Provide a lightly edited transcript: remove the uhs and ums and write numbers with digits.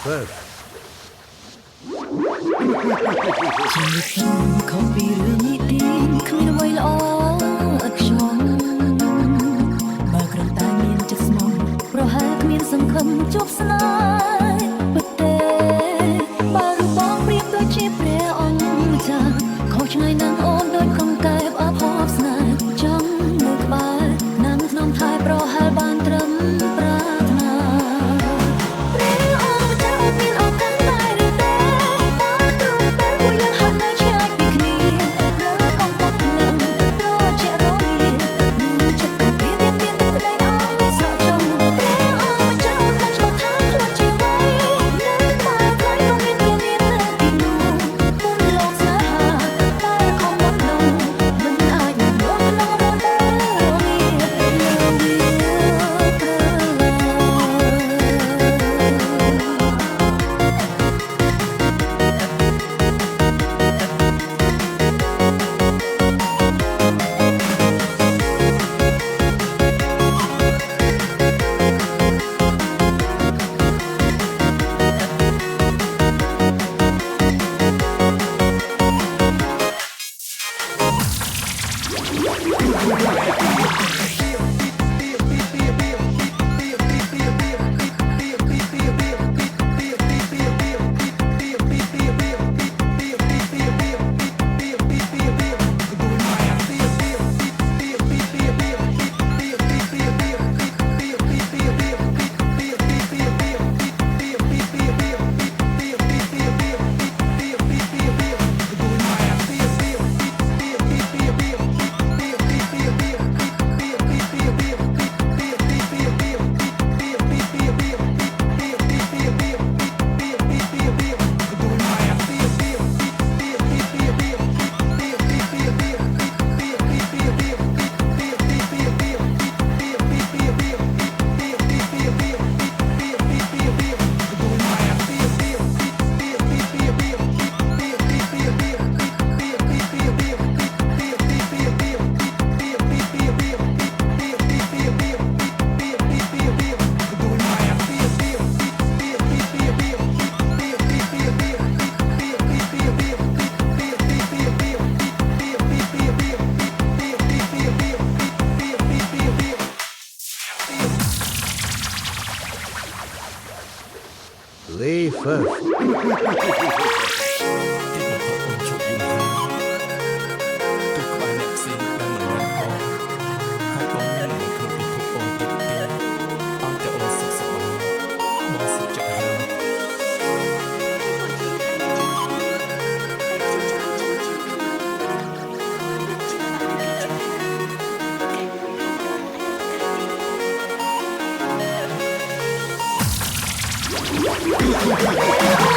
first ชีวิตខ្ញុំខុសពីរឿងនេះទីគ្មានអ្វីល្អឥតខ្ចោះបើគ្រាន់តែមានចិត្តស្មោះប្រហែលគ្មានសង្ឃឹមជប់ស្នេហ៍ពិតទេបើរបងប្រៀបដូចជាព្រះអង្គម្ចាស់ខុសឆ្ងាយណាស់អូនដូចកង្កែបអភ័ព្វស្នេហ៍ចង់នៅក្បែរណាំក្នុងថែប្រហែលបានត្រឹមប្រាថ្នាព្រះអង្គម្ចាស់មានឱកាសដែរឬទេបានទ្រង់ពេលពួកយើងហាក់នៅឆ្ងាយពីគ្នាលើកងទឹកនឹងត្រជាក់រលានឹងចិត្តគំពីមានទឹកដីអស់ស្រកចំព្រះអង្គម្ចាស់បានឆ្លងថាខ្លួនជាអ្វីនៅក្បែរថ្លៃក៏មានគ្នាទីនោះពុំលោកស្នេហាតែខំបាត់នោះមិនអាចនឹងមកក្នុងរដូវLay first អ